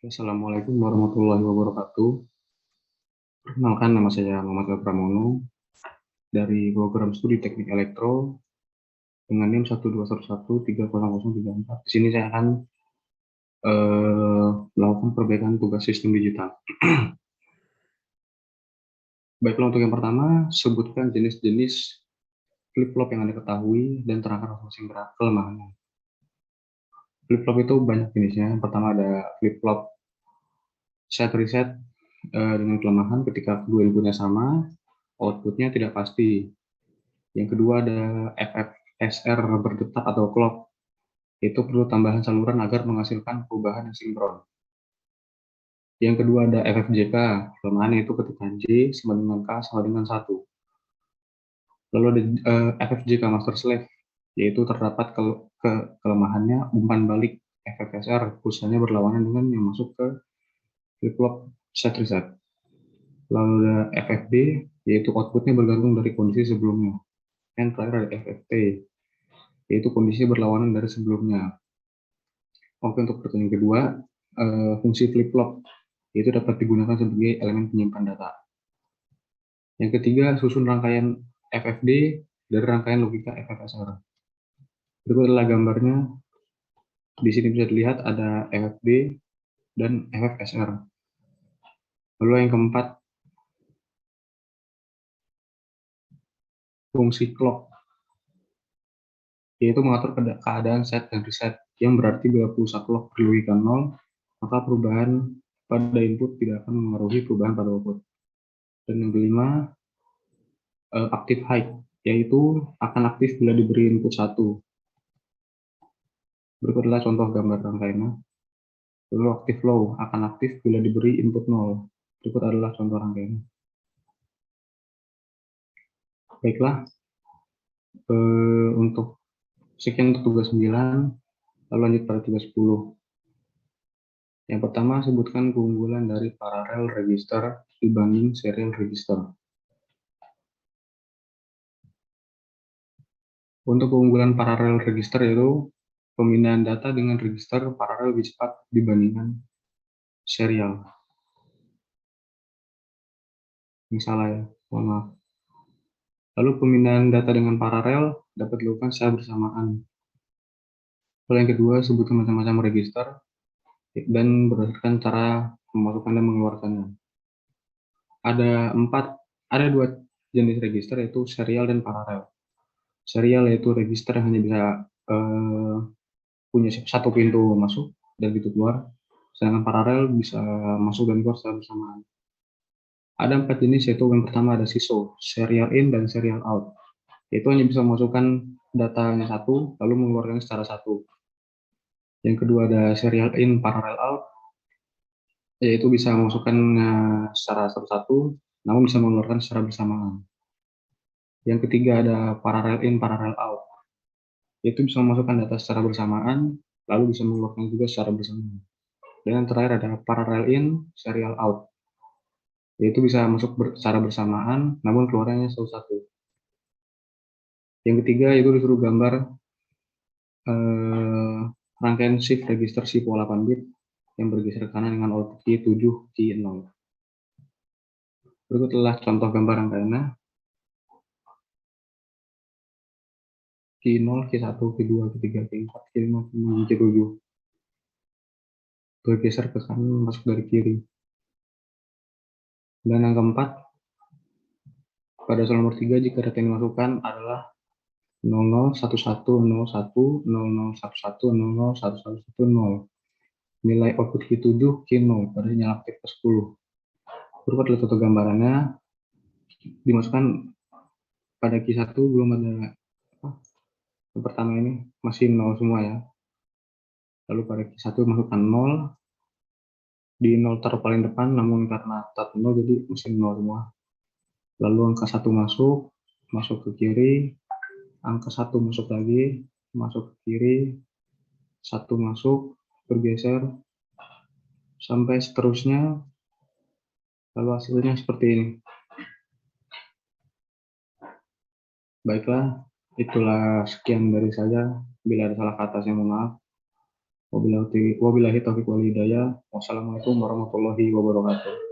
Assalamualaikum warahmatullahi wabarakatuh. Perkenalkan, nama saya Muhammad Pramono dari program studi Teknik Elektro dengan NIM 121130034. Di sini saya akan melakukan perbaikan tugas sistem digital. Baiklah, untuk yang pertama, sebutkan jenis-jenis flip-flop yang Anda ketahui dan terangkan masing-masing kelemahannya. Flip-flop itu banyak jenisnya. Yang pertama ada flip-flop set reset dengan kelemahan ketika kedua inputnya sama, outputnya tidak pasti. Yang kedua ada FFSR berdetak atau clock. Itu perlu tambahan saluran agar menghasilkan perubahan yang sinkron. Yang kedua ada FFJK, kelemahan itu ketika J sama dengan K sama dengan 1. Lalu ada FFJK master slave, yaitu terdapat kelemahannya umpan balik FFSR, khususnya berlawanan dengan yang masuk ke flip-flop set reset. Lalu ada FFB, yaitu outputnya bergantung dari kondisi sebelumnya. Dan terakhir ada FFT, yaitu kondisi berlawanan dari sebelumnya. Oke, untuk pertanyaan kedua, fungsi flip-flop, yaitu dapat digunakan sebagai elemen penyimpan data. Yang ketiga, susun rangkaian FFD dari rangkaian logika FFSR. Berikut adalah gambarnya. Di sini bisa dilihat ada FFD dan FFSR. Lalu yang keempat, fungsi clock, yaitu mengatur keadaan set dan reset, yang berarti bila pulsa clock berlogika 0, maka perubahan pada input tidak akan mengaruhi perubahan pada output. Dan yang kelima, active high, yaitu akan aktif bila diberi input 1. Berikut adalah contoh gambar rangkaiannya. Lalu active low, akan aktif bila diberi input 0. Berikut adalah contoh rangkaiannya. Baiklah, untuk sekian untuk tugas 9, lalu lanjut pada tugas 10. Yang pertama, sebutkan keunggulan dari parallel register dibanding serial register. Untuk keunggulan parallel register yaitu pemindahan data dengan register paralel lebih cepat dibandingkan serial. Ini salah ya, mohon maaf. Lalu pemindahan data dengan paralel dapat dilakukan secara bersamaan. Lalu yang kedua, sebutkan macam-macam register dan berdasarkan cara memasukkan dan mengeluarkannya. Ada dua jenis register, yaitu serial dan paralel. Serial yaitu register yang hanya bisa punya satu pintu masuk dan pintu keluar, sedangkan paralel bisa masuk dan keluar secara bersamaan. Ada 4 jenis, yaitu yang pertama ada SISO, serial in dan serial out. Yaitu hanya bisa memasukkan datanya satu, lalu mengeluarkannya secara satu. Yang kedua ada serial in, parallel out, yaitu bisa memasukkan secara satu-satu, namun bisa mengeluarkan secara bersamaan. Yang ketiga ada parallel in, parallel out, yaitu bisa memasukkan data secara bersamaan, lalu bisa mengeluarkan juga secara bersamaan. Dan yang terakhir ada parallel in, serial out, yaitu bisa masuk secara bersamaan, namun keluarnya satu-satu. Yang ketiga itu disuruh gambar rangkaian shift register SIPO 8 bit yang bergeser ke kanan dengan output key 7, key 0. Berikut adalah contoh gambar rangkaiannya. Key 0, key 1, key 2, key 3, key 4, key 5, key 6, key 7. Bergeser ke kanan masuk dari kiri. Dan yang keempat, pada soal nomor 3, jika data yang dimasukkan adalah 001101 0011 001110. Nilai output key 7, key 0 pada sinyal aktif ke 10. Berikut adalah foto gambarannya. Dimasukkan pada key 1 belum ada yang pertama ini masih 0 semua ya. Lalu pada key 1 masukkan 0, di 0 taruh paling depan, namun karena tat 0 jadi masih 0 semua. Lalu angka 1 masuk ke kiri, angka 1 masuk lagi, masuk ke kiri, 1 masuk, bergeser, sampai seterusnya, lalu hasilnya seperti ini. Baiklah, itulah sekian dari saya. Bila ada salah kata saya mohon maaf. Wabillahi taufiq wal hidayah. Wassalamualaikum warahmatullahi wabarakatuh.